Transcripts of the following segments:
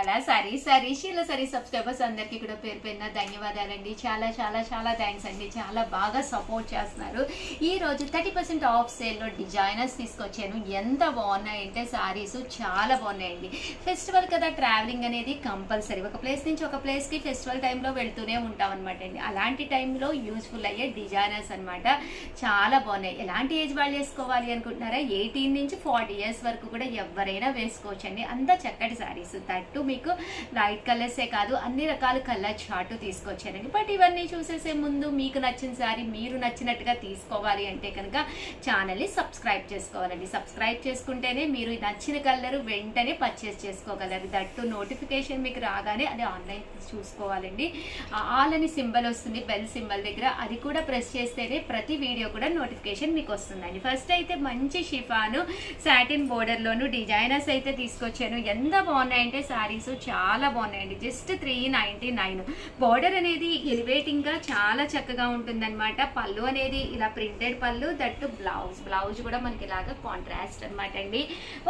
Sorry sorry షీల sorry subscribers అందరికీ కూడా పేరు పేరున ధన్యవాదాలండి. చాలా చాలా చాలా థ్యాంక్స్ అండి. చాలా బాగా సపోర్ట్ చేస్తున్నారు. ఈ రోజు 30% ఆఫ్ సేల్లో డిజైనర్స్ తీసుకొచ్చాను. ఎంత బాగున్నాయంటే సారీస్ చాలా బాగున్నాయండి. ఫెస్టివల్ కదా, ట్రావెలింగ్ అనేది కంపల్సరీ. ఒక ప్లేస్ నుంచి ఒక ప్లేస్కి ఫెస్టివల్ టైంలో వెళ్తూనే ఉంటాం అనమాట అండి. అలాంటి టైంలో యూజ్ఫుల్ అయ్యే డిజైనర్స్ అనమాట. చాలా బాగున్నాయి. ఎలాంటి ఏజ్ వాళ్ళు వేసుకోవాలి అనుకుంటున్నారా? 18 నుంచి 40 ఇయర్స్ వరకు కూడా ఎవరైనా వేసుకోవచ్చండి. అంత చక్కటి సారీస్, తట్టు మీకు లైట్ కలర్సే కాదు అన్ని రకాల కలర్ చార్ట్ తీసుకొచ్చానండి. బట్ ఇవన్నీ చూసేసే ముందు మీకు నచ్చిన సారీ మీరు నచ్చినట్టుగా తీసుకోవాలి అంటే కనుక ఛానల్ని సబ్స్క్రైబ్ చేసుకోవాలండి. సబ్స్క్రైబ్ చేసుకుంటేనే మీరు నచ్చిన కలర్ వెంటనే పర్చేస్ చేసుకోగలరు. దట్టు నోటిఫికేషన్ మీకు రాగానే అది ఆన్లైన్ చూసుకోవాలండి. ఆల్ అని సింబల్ వస్తుంది బెల్ సింబల్ దగ్గర, అది కూడా ప్రెస్ చేస్తేనే ప్రతి వీడియో కూడా నోటిఫికేషన్ మీకు వస్తుందండి. ఫస్ట్ అయితే మంచి షిఫాను సాటిన్ బోర్డర్లోను డిజైనర్స్ అయితే తీసుకొచ్చాను. ఎంత బాగున్నాయంటే సారీస్ చాలా బాగున్నాయండి. జస్ట్ 399. బోర్డర్ అనేది ఎలివేటింగ్ గా చాలా చక్కగా ఉంటుందన్నమాట. పళ్ళు అనేది ఇలా ప్రింటెడ్ పళ్ళు, దట్టు బ్లౌజ్ కూడా మనకి ఇలాగా కాంట్రాస్ట్ అనమాట అండి.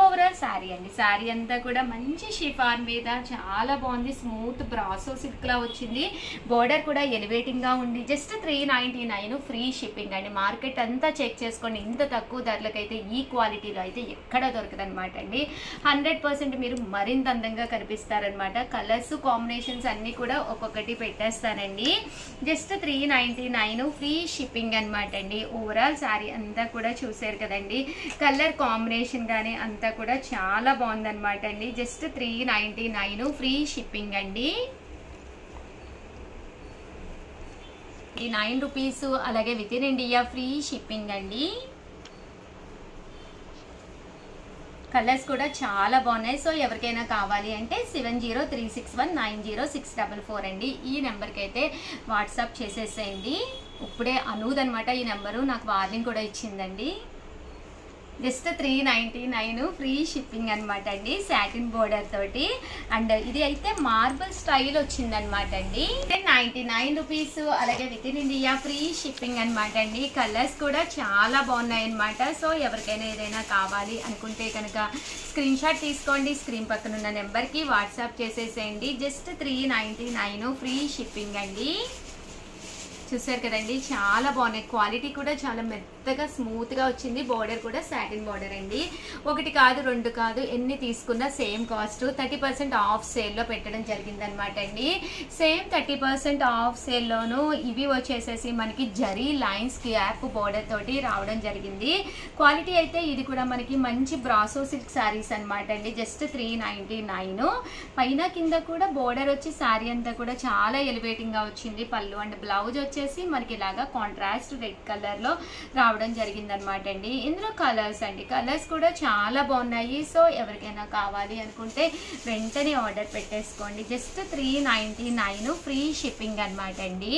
ఓవరాల్ శారీ అండి. శారీ అంతా కూడా మంచి షిఫాన్ మీద చాలా బాగుంది. స్మూత్ బ్రాసో సిల్క్ లా వచ్చింది. బోర్డర్ కూడా ఎలివేటింగ్ గా ఉంది. జస్ట్ 399 ఫ్రీ షిప్పింగ్ అండి. మార్కెట్ అంతా చెక్ చేసుకోండి. ఇంత తక్కువ ధరలకైతే ఈ క్వాలిటీలో అయితే ఎక్కడ దొరకదు అనమాట అండి. 100% మీరు మరింత అందంగా కనిపిస్తారనమాట. కలర్స్ కాంబినేషన్స్ అన్ని కూడా ఒక్కొక్కటి పెట్టేస్తానండి. జస్ట్ 399 ఫ్రీ షిప్పింగ్ అనమాట అండి. ఓవరాల్ శారీ అంతా కూడా చూసారు కదండి. కలర్ కాంబినేషన్ గానీ అంతా కూడా చాలా బాగుందనమాట అండి. జస్ట్ 399 ఫ్రీ షిప్పింగ్ అండి. ఈ 9 రూపీస్ అలాగే within India free shipping అండి. కలర్స్ కూడా చాలా బాగున్నాయి. సో ఎవరికైనా కావాలి అంటే 7036190644 అండి. ఈ నెంబర్కి అయితే వాట్సాప్ చేసేసేయండి. ఇప్పుడే అనూదనమాట ఈ నెంబరు, నాకు వార్నింగ్ కూడా ఇచ్చిందండి. జస్ట్ 399 ఫ్రీ షిప్పింగ్ అనమాట అండి. సాటిన్ బోర్డర్ తోటి. అండ్ ఇది అయితే మార్బుల్ స్టైల్ వచ్చిందనమాట అండి. 99 రూపీస్ అలాగే within India free shipping అనమాట అండి. కలర్స్ కూడా చాలా బాగున్నాయి అనమాట. సో ఎవరికైనా ఏదైనా కావాలి అనుకుంటే కనుక స్క్రీన్ షాట్ తీసుకోండి. స్క్రీన్ పక్కన ఉన్న నెంబర్కి వాట్సాప్ చేసేసేయండి. జస్ట్ 399 ఫ్రీ షిప్పింగ్ అండి. చూసారు కదండి, చాలా బాగున్నాయి. క్వాలిటీ కూడా చాలా మెత్తగా స్మూత్ గా వచ్చింది. బోర్డర్ కూడా సాటిన్ బోర్డర్ అండి. ఒకటి కాదు రెండు కాదు ఎన్ని తీసుకున్నా సేమ్ కాస్ట్. 30% ఆఫ్ సేల్లో పెట్టడం జరిగింది అనమాట అండి. సేమ్ 30% ఆఫ్ సేల్లోనూ ఇవి వచ్చేసేసి మనకి జరీ లైన్స్ గ్యాప్ బోర్డర్ తోటి రావడం జరిగింది. క్వాలిటీ అయితే ఇది కూడా మనకి మంచి బ్రాసో సిల్క్ శారీస్ అనమాట అండి. జస్ట్ 399. పైన కింద కూడా బోర్డర్ వచ్చి శారీ అంతా కూడా చాలా ఎలివేటింగ్ గా వచ్చింది. పళ్ళు అండ్ బ్లౌజ్ వచ్చి మనకి ఇలాగా కాంట్రాస్ట్ రెడ్ కలర్ లో రావడం జరిగింది అనమాట అండి. ఇందులో కలర్స్ అండి, కలర్స్ కూడా చాలా బాగున్నాయి. సో ఎవరికైనా కావాలి అనుకుంటే వెంటనే ఆర్డర్ పెట్టేసుకోండి. జస్ట్ 399 ఫ్రీ షిప్పింగ్ అనమాట అండి.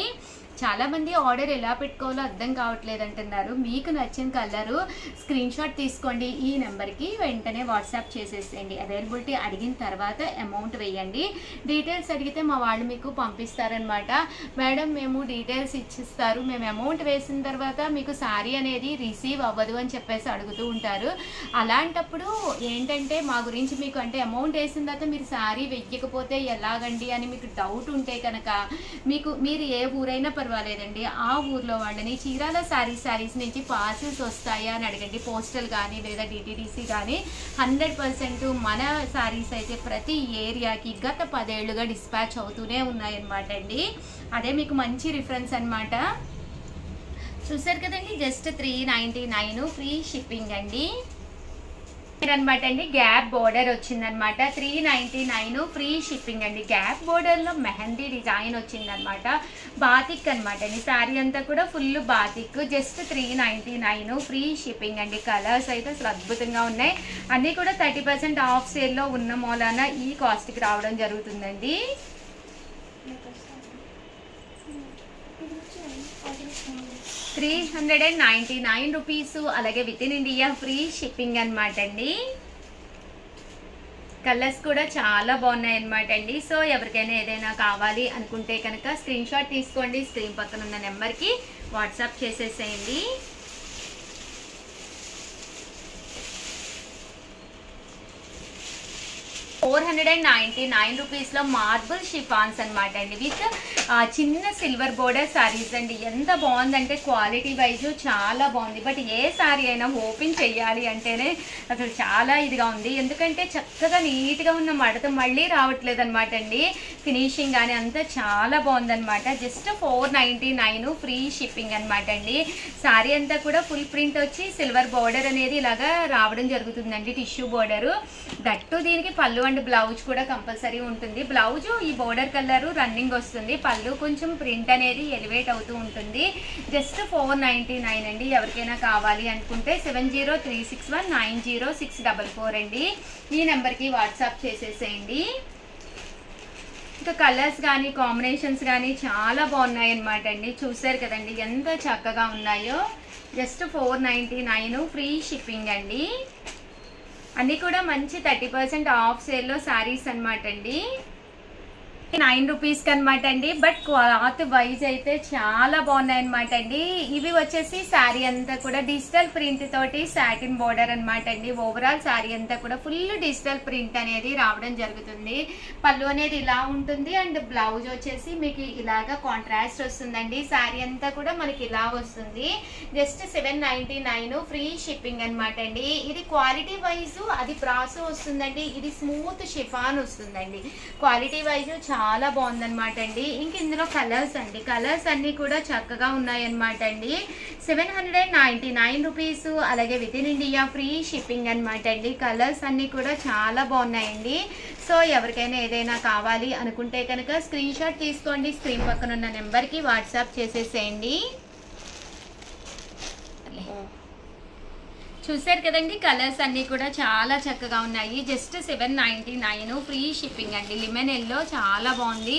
చాలా మంది ఆర్డర్ ఎలా పెట్టుకోవాలో అర్థం కావట్లేదు అంటున్నారు. మీకు నచ్చిన కలరు స్క్రీన్ షాట్ తీసుకోండి. ఈ నెంబర్కి వెంటనే వాట్సాప్ చేసేసేయండి. అవైలబిలిటీ అడిగిన తర్వాత అమౌంట్ వేయండి. డీటెయిల్స్ అడిగితే మా వాళ్ళు మీకు పంపిస్తారనమాట. మేడం మేము డీటెయిల్స్ ఇచ్చిస్తారు, మేము అమౌంట్ వేసిన తర్వాత మీకు శారీ అనేది రిసీవ్ అవ్వదు అని చెప్పేసి అడుగుతూ ఉంటారు. అలాంటప్పుడు ఏంటంటే మా గురించి మీకు అంటే అమౌంట్ వేసిన తర్వాత మీరు శారీ వెయ్యకపోతే ఎలాగండి అని మీకు డౌట్ ఉంటే కనుక మీరు ఏ ఊరైనా పర్వాలేదండి, ఆ ఊర్లో వాళ్ళని చీరాల శారీస్ నుంచి పార్సిల్స్ వస్తాయా అని అడగండి. పోస్టల్ కానీ లేదా డిటిడిసి కానీ 100% మన శారీస్ అయితే ప్రతి ఏరియాకి గత 10 ఏళ్లుగా డిస్పాచ్ అవుతూనే ఉన్నాయన్నమాట అండి. అదే మీకు మంచి రిఫరెన్స్ అనమాట. చూసారు కదండి, జస్ట్ 399 ఫ్రీ షిప్పింగ్ అండి అనమాట అండి. గ్యాప్ బోర్డర్ వచ్చిందనమాట. 399 ఫ్రీ షిప్పింగ్ అండి. గ్యాప్ బోర్డర్ లో మెహందీ డిజైన్ వచ్చిందనమాట. బాతిక్ అనమాట అండి. శారీ అంతా కూడా full batik. Just 399 free shipping అండి. కలర్స్ అయితే అసలు అద్భుతంగా ఉన్నాయి. అన్నీ కూడా 30% ఆఫ్ సేల్లో ఉన్న మూలాన ఈ కాస్ట్కి రావడం జరుగుతుందండి. 399 రూపీస్ అలాగే within India free shipping అనమాట అండి. కలర్స్ కూడా చాలా బాగున్నాయి అనమాట అండి. సో ఎవరికైనా ఏదైనా కావాలి అనుకుంటే కనుక స్క్రీన్ షాట్ తీసుకోండి. స్క్రీన్ పక్కన ఉన్న నెంబర్కి వాట్సాప్ చేసేసేయండి. 499 రూపీస్లో మార్బుల్ షిఫాన్స్ అనమాట అండి. విత్ చిన్న సిల్వర్ బోర్డర్ శారీస్ అండి. ఎంత బాగుందంటే క్వాలిటీ వైజ్ చాలా బాగుంది. బట్ ఏ శారీ అయినా ఓపెన్ చేయాలి అంటేనే అసలు చాలా ఇదిగా ఉంది. ఎందుకంటే చక్కగా నీట్గా ఉన్న మడత మళ్ళీ రావట్లేదు అనమాట అండి. ఫినిషింగ్ కానీ అంతా చాలా బాగుందనమాట. జస్ట్ 499 ఫ్రీ షిప్పింగ్ అనమాట అండి. శారీ అంతా కూడా ఫుల్ ప్రింట్ వచ్చి సిల్వర్ బోర్డర్ అనేది ఇలాగా రావడం జరుగుతుందండి. Tissue border that. దీనికి పళ్ళు అండ్ బ్లౌజ్ కూడా కంపల్సరీ ఉంటుంది. బ్లౌజ్ ఈ బోర్డర్ కలర్ రన్నింగ్ వస్తుంది. పళ్ళు కొంచెం ప్రింట్ అనేది ఎలివేట్ అవుతూ ఉంటుంది. జస్ట్ 499 అండి. ఎవరికైనా కావాలి అనుకుంటే 7036190644 అండి. ఈ నెంబర్కి వాట్సాప్ చేసేసేయండి. ఇంకా కలర్స్ కానీ కాంబినేషన్స్ కానీ చాలా బాగున్నాయి అనమాట అండి. చూసారు కదండి ఎంత చక్కగా ఉన్నాయో. జస్ట్ 499 ఫ్రీ షిప్పింగ్ అండి. అన్నీ కూడా మంచి 30% ఆఫ్ సేల్లో శారీస్ అనమాట అండి. 9 రూపీస్కి అనమాట అండి. బట్ క్లాత్ వైజ్ అయితే చాలా బాగున్నాయి అనమాట అండి. ఇవి వచ్చేసి శారీ అంతా కూడా డిజిటల్ ప్రింట్ తోటి సాటిన్ బోర్డర్ అనమాట అండి. ఓవరాల్ శారీ అంతా కూడా ఫుల్ డిజిటల్ ప్రింట్ అనేది రావడం జరుగుతుంది. పళ్ళు అనేది ఇలా ఉంటుంది అండ్ బ్లౌజ్ వచ్చేసి మీకు ఇలాగా కాంట్రాస్ట్ వస్తుందండి. శారీ అంతా కూడా మనకి ఇలా వస్తుంది. జస్ట్ 799 ఫ్రీ షిప్పింగ్ అనమాట అండి. ఇది క్వాలిటీ వైజ్ అది బ్రాసో వస్తుందండి. ఇది స్మూత్ షిఫాన్ వస్తుందండి. క్వాలిటీ వైజ్ చాలా బాగుందన్నమాట అండి. ఇంక ఇందులో కలర్స్ అండి. కలర్స్ అన్ని కూడా చక్కగా ఉన్నాయన్నమాట అండి. 799 రూపీస్. అలాగే within India free shipping అనమాట అండి. కలర్స్ అన్ని కూడా చాలా బాగున్నాయండి. సో ఎవరికైనా ఏదైనా కావాలి అనుకుంటే కనుక స్క్రీన్ షాట్ తీసుకోండి. స్క్రీన్ పక్కన ఉన్న నెంబర్కి వాట్సాప్ చేసేసేయండి. చూసారు కదండి కలర్స్ అన్నీ కూడా చాలా చక్కగా ఉన్నాయి. జస్ట్ 799 ఫ్రీ షిప్పింగ్ అండి. లిమెన్ ఎల్లో చాలా బాగుంది.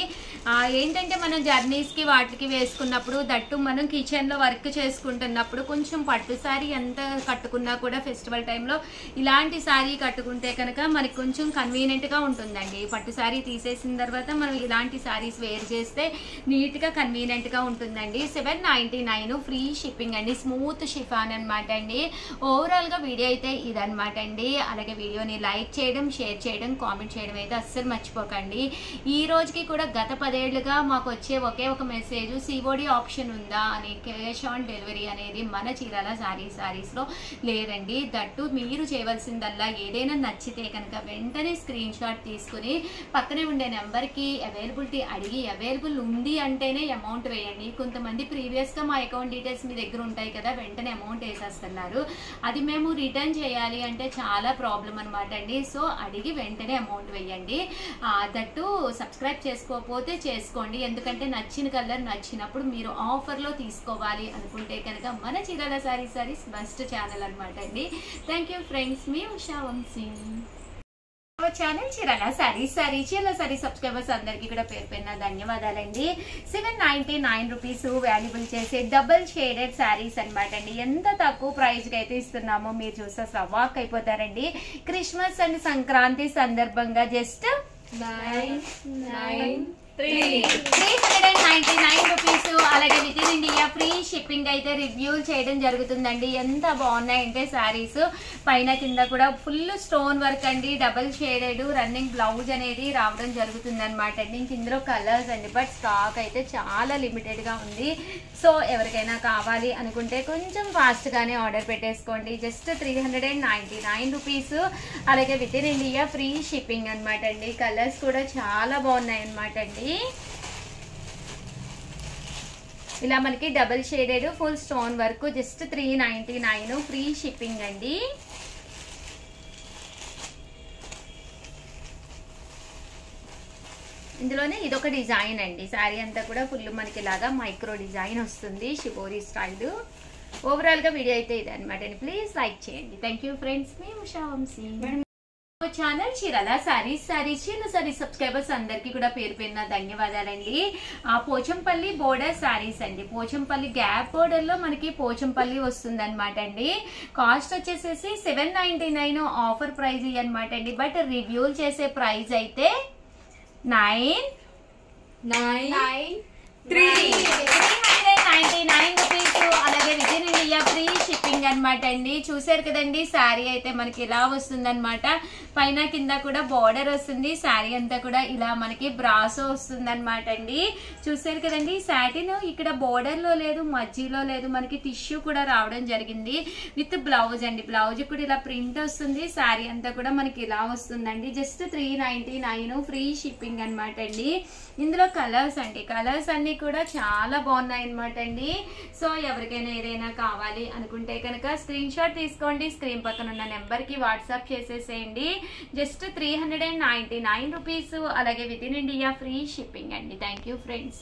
ఏంటంటే మనం జర్నీస్కి వాటికి వేసుకున్నప్పుడు దట్టు మనం కిచెన్లో వర్క్ చేసుకుంటున్నప్పుడు కొంచెం పట్టు శారీ ఎంత కట్టుకున్నా కూడా ఫెస్టివల్ టైంలో ఇలాంటి శారీ కట్టుకుంటే కనుక మనకి కొంచెం కన్వీనియంట్గా ఉంటుందండి. పట్టు శారీ తీసేసిన తర్వాత మనం ఇలాంటి శారీస్ వేర్ చేస్తే నీట్గా కన్వీనియంట్గా ఉంటుందండి. 799 ఫ్రీ షిప్పింగ్ అండి. స్మూత్ షిఫాన్ అనమాట అండి. ఓవరాల్గా వీడియో అయితే ఇదనమాట అండి. అలాగే వీడియోని లైక్ చేయడం, షేర్ చేయడం, కామెంట్ చేయడం అయితే అస్సలు మర్చిపోకండి. ఈ రోజుకి కూడా గత 10 ఏళ్ళుగా మాకు వచ్చే ఒకే ఒక మెసేజ్ సిఓడి ఆప్షన్ ఉందా అని. క్యాష్ ఆన్ డెలివరీ అనేది మన చీరాల శారీస్లో లేదండి. దట్టు మీరు చేయవలసిందల్లా ఏదైనా నచ్చితే కనుక వెంటనే స్క్రీన్ షాట్ తీసుకుని పక్కనే ఉండే నెంబర్కి అవైలబిలిటీ అడిగి అవైలబుల్ ఉంది అంటేనే అమౌంట్ వేయండి. కొంతమంది ప్రీవియస్గా మా అకౌంట్ డీటెయిల్స్ మీ దగ్గర ఉంటాయి కదా, వెంటనే అమౌంట్ వేసేస్తున్నారు. అది మేము రిటర్న్ చేయాలి అంటే చాలా ప్రాబ్లం అనమాట అండి. సో అడిగి వెంటనే అమౌంట్ వేయండి. దట్టు సబ్స్క్రైబ్ చేసుకోకపోతే చేసుకోండి. ఎందుకంటే నచ్చిన కలర్ నచ్చినప్పుడు మీరు ఆఫర్లో తీసుకోవాలి అనుకుంటే కనుక మన చీరాల శారీస్ బెస్ట్ ఛానల్ అనమాట అండి. Thank you friends. మీ ఉషా వంశీ ఛానల్ చీరాల శారీస్ సబ్స్క్రైబర్స్ అందరికీ కూడా పేరు పేరున ధన్యవాదాలండి. 799 రూపీస్ వాల్యుబుల్ చేసే డబుల్ షేడెడ్ శారీస్ అనమాట అండి. ఎంత తక్కువ ప్రైస్కి అయితే ఇస్తున్నామో మీరు చూస్తే సవాక్ అయిపోతారండి. క్రిస్మస్ అండ్ సంక్రాంతి సందర్భంగా జస్ట్ 399 రూపీస్. అలాగే within India free shipping అయితే రివ్యూ చేయడం జరుగుతుందండి. ఎంత బాగున్నాయంటే శారీస్ పైన కింద కూడా ఫుల్ స్టోన్ వర్క్ అండి. డబల్ షేడెడ్ రన్నింగ్ బ్లౌజ్ అనేది రావడం జరుగుతుంది అనమాట అండి. ఇంక ఇందులో కలర్స్ అండి. బట్ స్టాక్ అయితే చాలా లిమిటెడ్గా ఉంది. సో ఎవరికైనా కావాలి అనుకుంటే కొంచెం ఫాస్ట్గానే ఆర్డర్ పెట్టేసుకోండి. Just 399 rupees. అలాగే within India free shipping అనమాట అండి. కలర్స్ కూడా చాలా బాగున్నాయి అనమాట అండి. ఇలా మనకి double shaded full stone work just 399 free shipping అండి. ఇందులోనే ఇదొక డిజైన్ అండి. శారీ అంతా కూడా ఫుల్ మనకి ఇలాగా మైక్రో డిజైన్ వస్తుంది షిబోరి స్టైల్. ఓవరాల్గా వీడియో అయితే ఇదనమాట అండి. ప్లీజ్ లైక్ చేయండి. Thank you friends. మీ ఉషా వంశీ ఛానల్ చీరాల శారీస్ చిన్న శారీస్ సబ్స్క్రైబర్స్ అందరికీ కూడా పేరు పేరున ధన్యవాదాలండి. పోచంపల్లి బోర్డర్ శారీస్ అండి. పోచంపల్లి గ్యాప్ బోర్డర్ లో మనకి పోచంపల్లి వస్తుంది అనమాట అండి. కాస్ట్ వచ్చేసేసి 799 ఆఫర్ ప్రైజ్ అనమాట అండి. బట్ రివ్యూలు చేసే ప్రైస్ అయితే 399 రూపీస్. అలాగే within India free shipping shipping అనమాట అండి. చూసారు కదండి శారీ అయితే మనకి ఇలా వస్తుంది అనమాట. పైన కింద కూడా బార్డర్ వస్తుంది. శారీ అంతా కూడా ఇలా మనకి బ్రాసో వస్తుంది అనమాట అండి. చూసారు కదండి సాటిన్ ఇక్కడ బార్డర్ లో లేదు, మధ్యలో లేదు, మనకి టిష్యూ కూడా రావడం జరిగింది విత్ బ్లౌజ్ అండి. బ్లౌజ్ కూడా ఇలా ప్రింట్ వస్తుంది. శారీ అంతా కూడా మనకి ఇలా వస్తుందండి. జస్ట్ 399 ఫ్రీ షిప్పింగ్ అనమాట అండి. ఇందులో కలర్స్ అండి, కలర్స్ అన్ని కూడా చాలా బాగున్నాయి అనమాట అండి. సో ఎవరికైనా ఏదైనా కావాలి అనుకుంటే కనుక స్క్రీన్ షాట్ తీసుకోండి, స్క్రీన్ పక్కన ఉన్న నెంబర్ కి వాట్సాప్ చేసేసేయండి. Just 399 rupees. అలాగే within India free shipping అండి. Thank you friends.